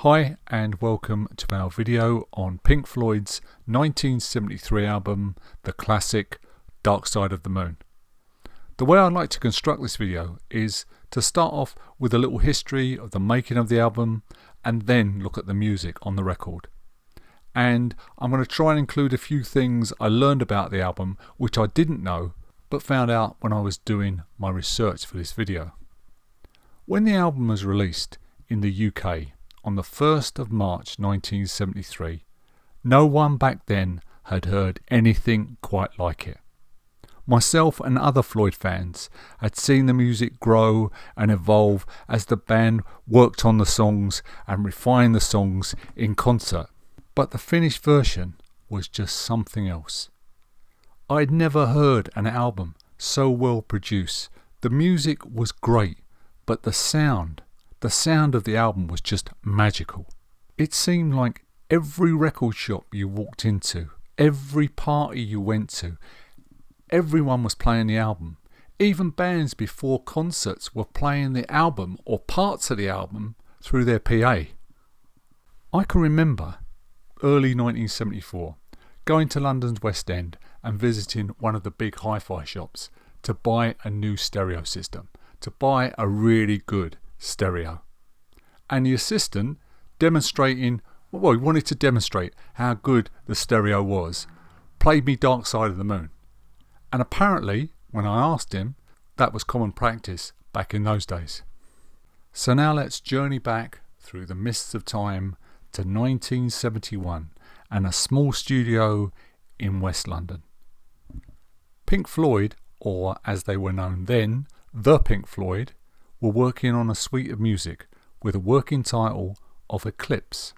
Hi and welcome to our video on Pink Floyd's 1973 album, the classic Dark Side of the Moon. The way I like to construct this video is to start off with a little history of the making of the album and then look at the music on the record. And I'm going to try and include a few things I learned about the album which I didn't know but found out when I was doing my research for this video. When the album was released in the UK on the 1st of March 1973, no one back then had heard anything quite like it. Myself and other Floyd fans had seen the music grow and evolve as the band worked on the songs and refined the songs in concert, but the finished version was just something else. I'd never heard an album so well produced. The music was great, but the sound of the album was just magical. It seemed like every record shop you walked into, every party you went to, everyone was playing the album. Even bands before concerts were playing the album or parts of the album through their PA. I can remember early 1974 going to London's West End and visiting one of the big hi-fi shops to buy a new stereo system, to buy a really good stereo. And the assistant he wanted to demonstrate how good the stereo was, played me Dark Side of the Moon. And apparently, when I asked him, that was common practice back in those days. So now let's journey back through the mists of time to 1971 and a small studio in West London. Pink Floyd, or as they were known then, the Pink Floyd, were working on a suite of music with a working title of Eclipse.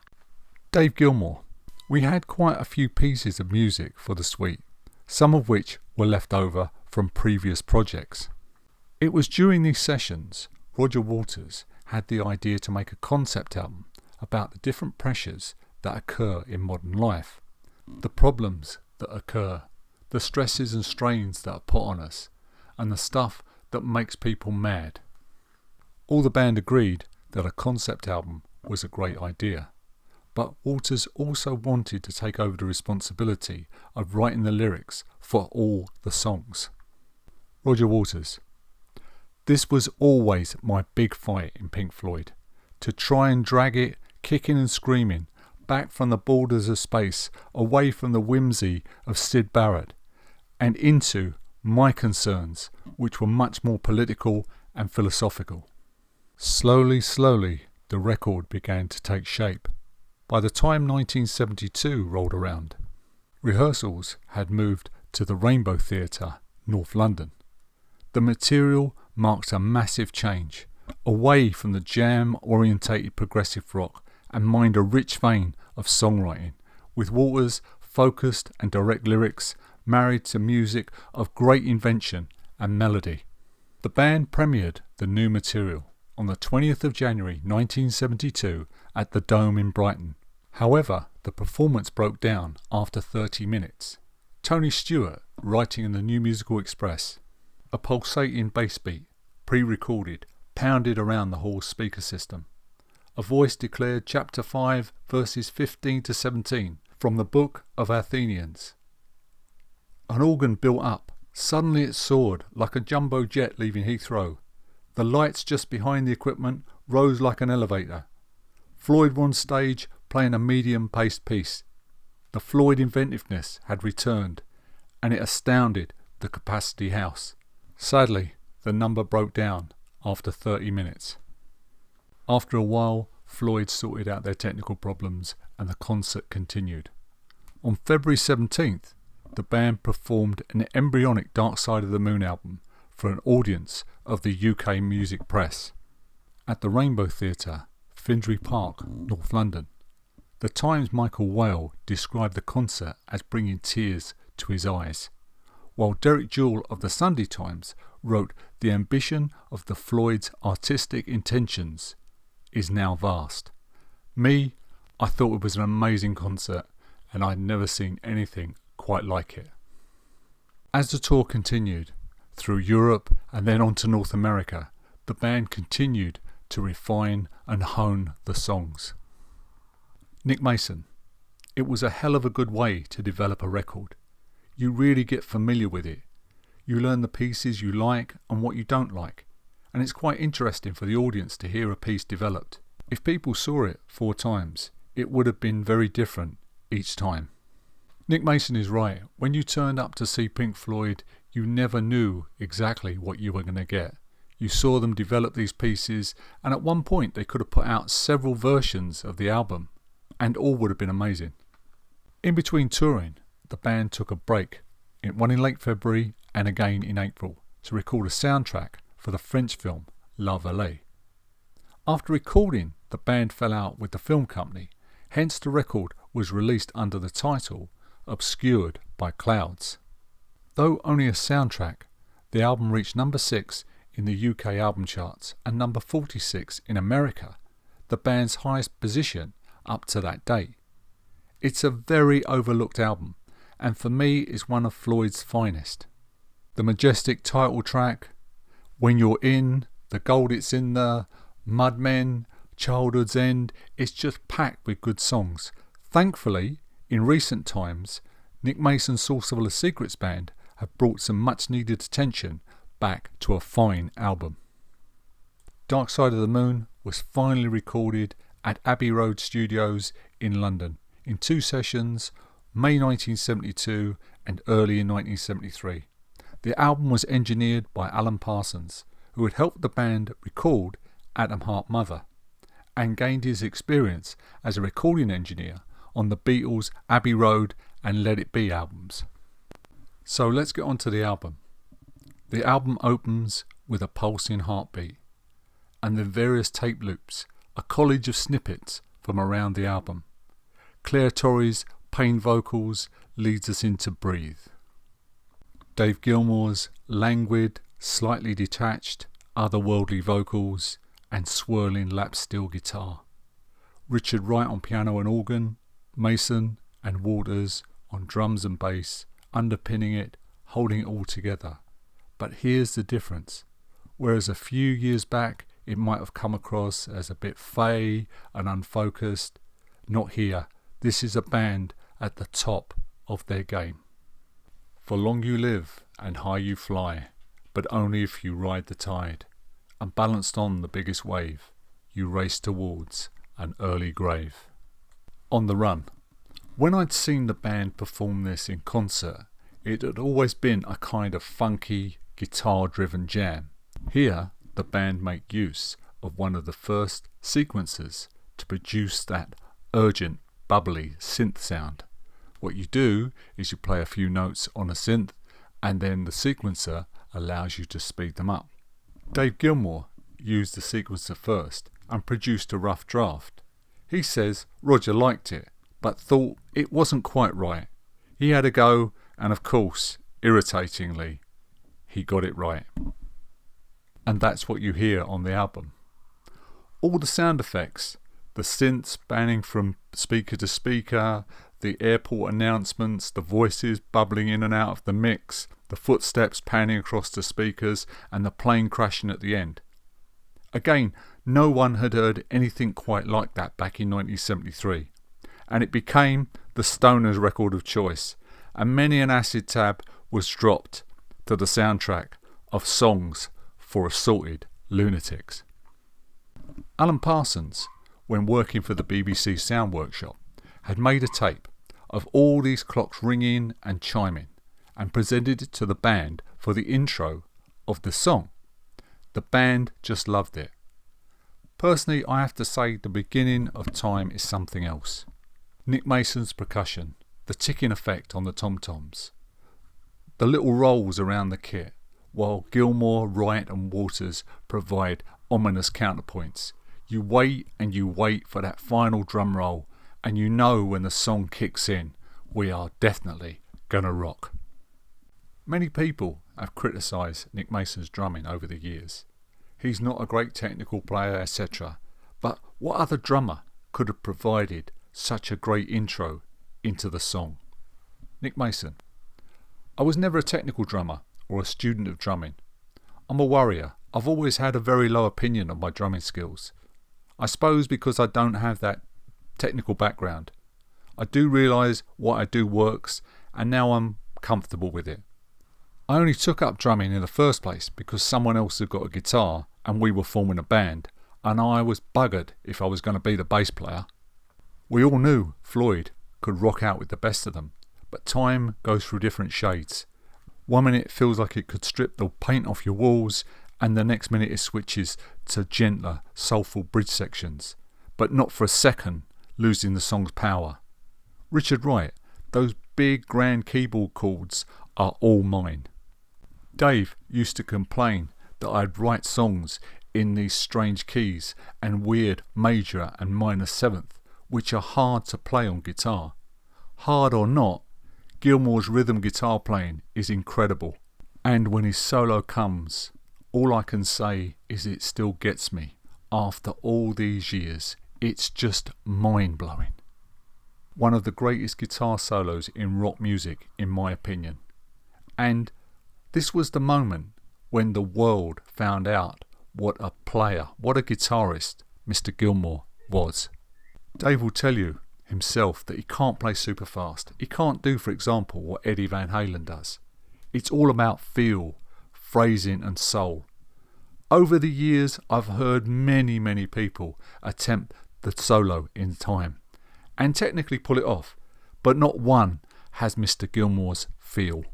Dave Gilmour. We had quite a few pieces of music for the suite, some of which were left over from previous projects. It was during these sessions Roger Waters had the idea to make a concept album about the different pressures that occur in modern life, the problems that occur, the stresses and strains that are put on us, and the stuff that makes people mad. All the band agreed that a concept album was a great idea, but Waters also wanted to take over the responsibility of writing the lyrics for all the songs. Roger Waters. This was always my big fight in Pink Floyd, to try and drag it, kicking and screaming, back from the borders of space, away from the whimsy of Syd Barrett, and into my concerns, which were much more political and philosophical. Slowly, the record began to take shape. By the time 1972 rolled around, rehearsals had moved to the Rainbow Theatre, North London. The material marked a massive change, away from the jam-orientated progressive rock and mined a rich vein of songwriting, with Waters' focused and direct lyrics married to music of great invention and melody. The band premiered the new material on the 20th of January 1972 at the Dome in Brighton. However, the performance broke down after 30 minutes. Tony Stewart, writing in the New Musical Express, a pulsating bass beat, pre-recorded, pounded around the hall's speaker system. A voice declared Chapter 5, verses 15 to 17 from the Book of Athenians. An organ built up. Suddenly it soared like a jumbo jet leaving Heathrow. The lights just behind the equipment rose like an elevator. Floyd were on stage playing a medium-paced piece. The Floyd inventiveness had returned, and it astounded the Capacity House. Sadly, the number broke down after 30 minutes. After a while, Floyd sorted out their technical problems and the concert continued. On February 17th, the band performed an embryonic Dark Side of the Moon album for an audience of the UK music press at the Rainbow Theatre, Finsbury Park, North London. The Times' Michael Whale described the concert as bringing tears to his eyes, while Derek Jewell of the Sunday Times wrote, "The ambition of the Floyds' artistic intentions is now vast." I thought it was an amazing concert and I'd never seen anything quite like it. As the tour continued through Europe and then on to North America, the band continued to refine and hone the songs. Nick Mason. It was a hell of a good way to develop a record. You really get familiar with it. You learn the pieces you like and what you don't like. And it's quite interesting for the audience to hear a piece developed. If people saw it 4 times, it would have been very different each time. Nick Mason is right. When you turned up to see Pink Floyd, you never knew exactly what you were going to get. You saw them develop these pieces, and at one point they could have put out several versions of the album, and all would have been amazing. In between touring, the band took a break, one in late February and again in April, to record a soundtrack for the French film La Vallée. After recording, the band fell out with the film company, hence the record was released under the title Obscured by Clouds. Though only a soundtrack, the album reached number 6 in the UK album charts and number 46 in America, the band's highest position up to that date. It's a very overlooked album, and for me is one of Floyd's finest. The majestic title track, When You're In, The Gold It's In There, Mudmen, Childhood's End, it's just packed with good songs. Thankfully, in recent times, Nick Mason's Source of the Secrets band have brought some much needed attention back to a fine album. Dark Side of the Moon was finally recorded at Abbey Road Studios in London in 2 sessions, May 1972 and early in 1973. The album was engineered by Alan Parsons, who had helped the band record Atom Heart Mother, and gained his experience as a recording engineer on the Beatles' Abbey Road and Let It Be albums. So let's get on to the album. The album opens with a pulsing heartbeat, and the various tape loops, a collage of snippets from around the album. Claire Torrey's pain vocals leads us into Breathe. Dave Gilmour's languid, slightly detached, otherworldly vocals and swirling lap steel guitar. Richard Wright on piano and organ, Mason and Waters on drums and bass, underpinning it, holding it all together. But here's the difference. Whereas a few years back it might have come across as a bit fey and unfocused, not here. This is a band at the top of their game. For long you live and high you fly, but only if you ride the tide. And balanced on the biggest wave, you race towards an early grave. On the Run. When I'd seen the band perform this in concert, it had always been a kind of funky, guitar-driven jam. Here, the band make use of one of the first sequencers to produce that urgent, bubbly synth sound. What you do is you play a few notes on a synth, and then the sequencer allows you to speed them up. Dave Gilmour used the sequencer first and produced a rough draft. He says Roger liked it, but thought it wasn't quite right. He had a go, and of course, irritatingly, he got it right. And that's what you hear on the album. All the sound effects, the synths spanning from speaker to speaker, the airport announcements, the voices bubbling in and out of the mix, the footsteps panning across the speakers, and the plane crashing at the end. Again, no one had heard anything quite like that back in 1973, and it became the Stoners' record of choice, and many an acid tab was dropped to the soundtrack of Songs for Assorted Lunatics. Alan Parsons, when working for the BBC Sound Workshop, had made a tape of all these clocks ringing and chiming and presented it to the band for the intro of the song. The band just loved it. Personally, I have to say the beginning of Time is something else. Nick Mason's percussion, the ticking effect on the tom-toms, the little rolls around the kit, while Gilmour, Wright and Waters provide ominous counterpoints. You wait and you wait for that final drum roll, and you know when the song kicks in, we are definitely gonna rock. Many people have criticised Nick Mason's drumming over the years. He's not a great technical player, etc. But what other drummer could have provided such a great intro into the song? Nick Mason. I was never a technical drummer or a student of drumming. I'm a worrier. I've always had a very low opinion of my drumming skills. I suppose because I don't have that technical background. I do realise what I do works, and now I'm comfortable with it. I only took up drumming in the first place because someone else had got a guitar and we were forming a band, and I was buggered if I was going to be the bass player. We all knew Floyd could rock out with the best of them, but time goes through different shades. One minute it feels like it could strip the paint off your walls, and the next minute it switches to gentler, soulful bridge sections, but not for a second losing the song's power. Richard Wright, those big grand keyboard chords are all mine. Dave used to complain that I'd write songs in these strange keys and weird major and minor seventh, which are hard to play on guitar. Hard or not, Gilmour's rhythm guitar playing is incredible, and when his solo comes, all I can say is it still gets me. After all these years, it's just mind-blowing. One of the greatest guitar solos in rock music, in my opinion. And this was the moment when the world found out what a player, what a guitarist Mr. Gilmour was. Dave will tell you himself that he can't play super fast. He can't do, for example, what Eddie Van Halen does. It's all about feel, phrasing and soul. Over the years, I've heard many people attempt the solo in time and technically pull it off, but not one has Mr. Gilmour's feel.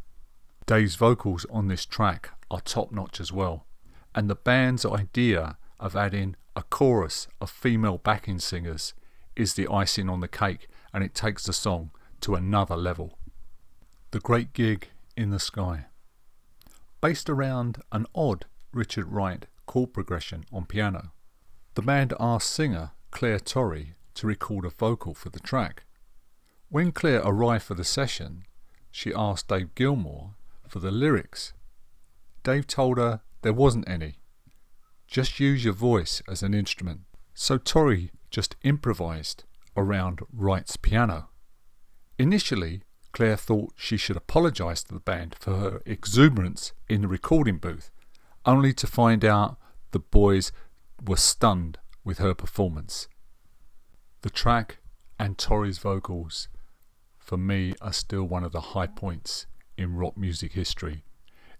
Dave's vocals on this track are top notch as well, and the band's idea of adding a chorus of female backing singers is the icing on the cake, and it takes the song to another level. The Great Gig in the Sky. Based around an odd Richard Wright chord progression on piano, the band asked singer Claire Torrey to record a vocal for the track. When Claire arrived for the session, she asked Dave Gilmour for the lyrics. Dave told her there wasn't any. Just use your voice as an instrument. So Torrey just improvised around Wright's piano. Initially, Claire thought she should apologise to the band for her exuberance in the recording booth, only to find out the boys were stunned with her performance. The track and Torrey's vocals, for me, are still one of the high points in rock music history.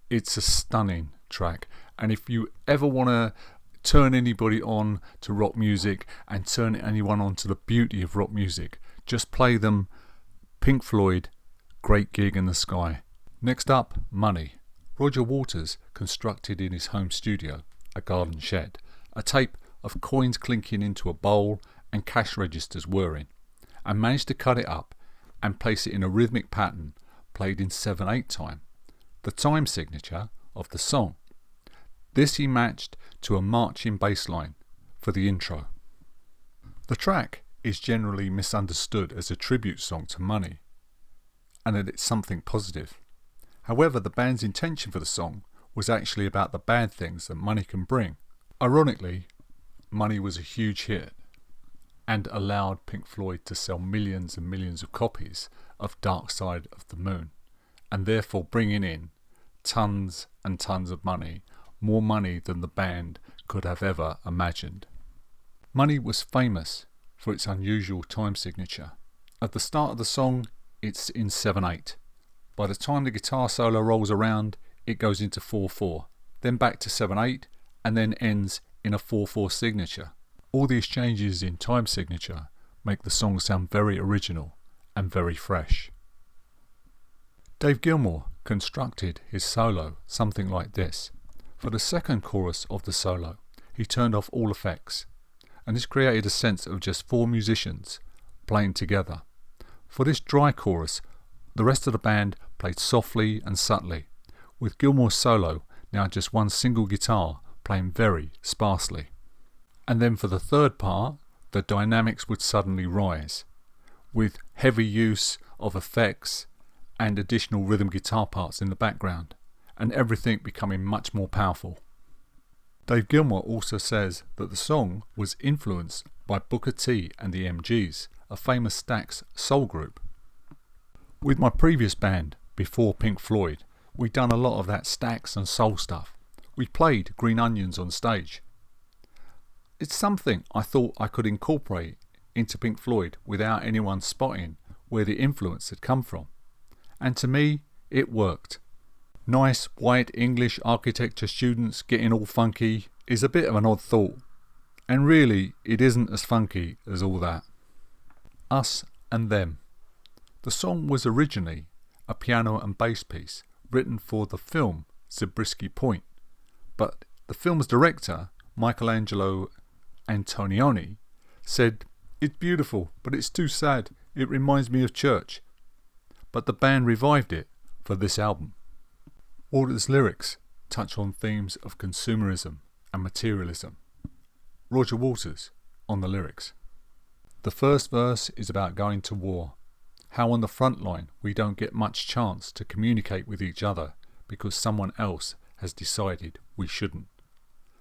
It's a stunning track, and if you ever want to turn anybody on to rock music and turn anyone on to the beauty of rock music, just play them Pink Floyd, Great Gig in the Sky. Next up, Money. Roger Waters constructed in his home studio, a garden shed, a tape of coins clinking into a bowl and cash registers whirring, and managed to cut it up and place it in a rhythmic pattern played in 7/8 time, the time signature of the song. This he matched to a marching bass line for the intro. The track is generally misunderstood as a tribute song to Money, and that it's something positive. However, the band's intention for the song was actually about the bad things that money can bring. Ironically, Money was a huge hit and allowed Pink Floyd to sell millions and millions of copies of Dark Side of the Moon, and therefore bringing in tons and tons of money, more money than the band could have ever imagined. Money was famous for its unusual time signature. At the start of the song, it's in 7/8. By the time the guitar solo rolls around, it goes into 4/4, then back to 7/8, and then ends in a 4/4 signature. All these changes in time signature make the song sound very original and very fresh. Dave Gilmour constructed his solo something like this. For the second chorus of the solo, he turned off all effects, and this created a sense of just four musicians playing together. For this dry chorus, the rest of the band played softly and subtly, with Gilmour's solo now just one single guitar playing very sparsely. And then for the third part, the dynamics would suddenly rise, with heavy use of effects and additional rhythm guitar parts in the background, and everything becoming much more powerful. Dave Gilmour also says that the song was influenced by Booker T and the MGs, a famous Stax soul group. With my previous band, before Pink Floyd, we'd done a lot of that Stax and soul stuff. We played Green Onions on stage. It's something I thought I could incorporate into Pink Floyd without anyone spotting where the influence had come from. And to me, it worked. Nice white English architecture students getting all funky is a bit of an odd thought. And really, it isn't as funky as all that. Us and Them. The song was originally a piano and bass piece written for the film Zabriskie Point, but the film's director, Michelangelo Antonioni, said, "It's beautiful, but it's too sad. It reminds me of church." But the band revived it for this album. Waters' lyrics touch on themes of consumerism and materialism. Roger Waters on the lyrics. The first verse is about going to war. How on the front line we don't get much chance to communicate with each other because someone else has decided we shouldn't.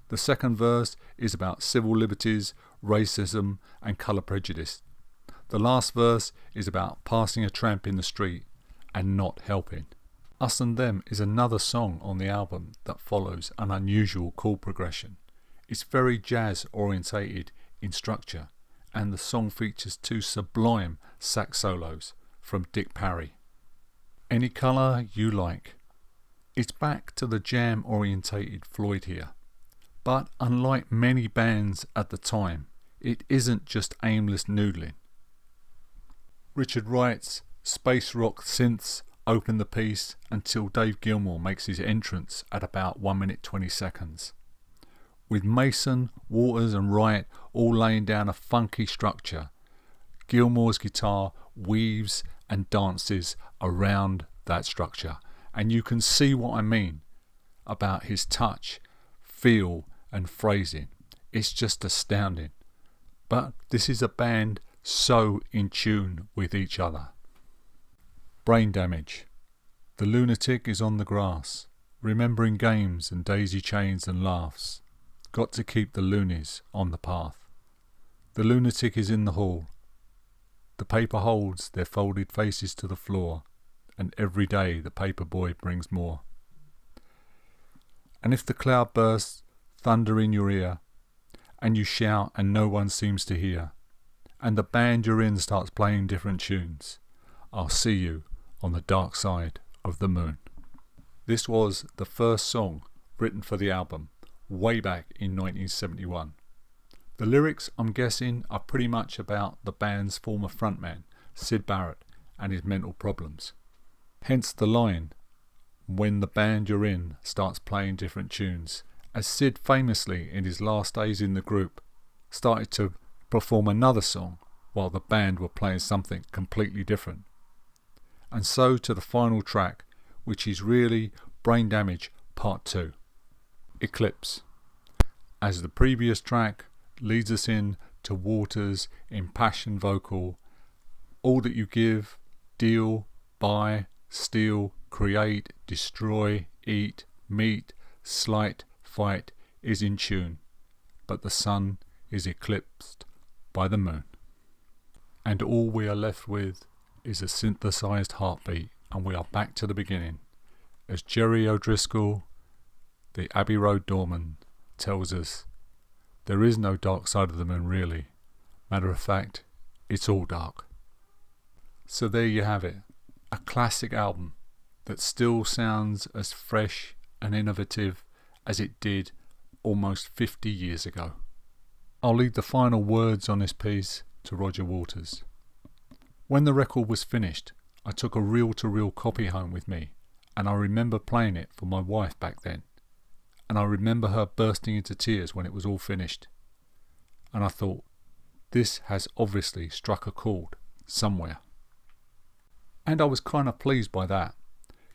The second verse is about civil liberties, racism and colour prejudice. The last verse is about passing a tramp in the street and not helping. Us and Them is another song on the album that follows an unusual chord progression. It's very jazz orientated in structure, and the song features two sublime sax solos from Dick Parry. Any Colour You Like. It's back to the jam orientated Floyd here, but unlike many bands at the time, it isn't just aimless noodling. Richard Wright's space rock synths open the piece until Dave Gilmour makes his entrance at about 1 minute 20 seconds. With Mason, Waters and Wright all laying down a funky structure, Gilmour's guitar weaves and dances around that structure, and you can see what I mean about his touch, feel and phrasing. It's just astounding. But this is a band so in tune with each other. Brain Damage. The lunatic is on the grass, remembering games and daisy chains and laughs. Got to keep the loonies on the path. The lunatic is in the hall. The paper holds their folded faces to the floor, and every day the paper boy brings more. And if the cloud bursts, thunder in your ear, and you shout and no one seems to hear, and the band you're in starts playing different tunes, I'll see you on the dark side of the moon. This was the first song written for the album, way back in 1971. The lyrics, I'm guessing, are pretty much about the band's former frontman, Syd Barrett, and his mental problems. Hence the line, when the band you're in starts playing different tunes, as Syd famously, in his last days in the group, started to perform another song while the band were playing something completely different. And so to the final track, which is really Brain Damage Part 2, Eclipse. As the previous track leads us in to Waters' impassioned vocal, all that you give, deal, buy, steal, create, destroy, eat, meet, slight, fight is in tune, but the sun is eclipsed by the moon. And all we are left with is a synthesized heartbeat, and we are back to the beginning, as Jerry O'Driscoll, the Abbey Road doorman, tells us there is no dark side of the moon really. Matter of fact, it's all dark. So there you have it, a classic album that still sounds as fresh and innovative as it did almost 50 years ago. I'll leave the final words on this piece to Roger Waters. When the record was finished, I took a reel-to-reel copy home with me, and I remember playing it for my wife back then. And I remember her bursting into tears when it was all finished. And I thought, this has obviously struck a chord somewhere. And I was kind of pleased by that.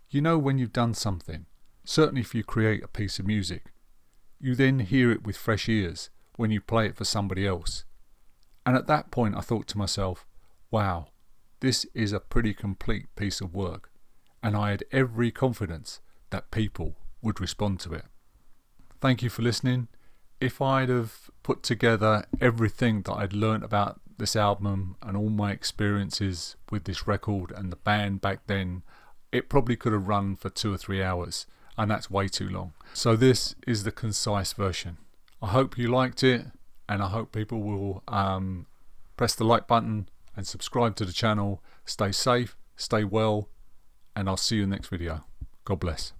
You know, when you've done something, certainly if you create a piece of music, you then hear it with fresh ears when you play it for somebody else. And at that point I thought to myself, wow, this is a pretty complete piece of work, and I had every confidence that people would respond to it. Thank you for listening. If I'd have put together everything that I'd learnt about this album and all my experiences with this record and the band back then, it probably could have run for 2 or 3 hours, and that's way too long. So this is the concise version. I hope you liked it, and I hope people will Press the like button and subscribe to the channel. Stay safe, stay well, and I'll see you in the next video. God bless.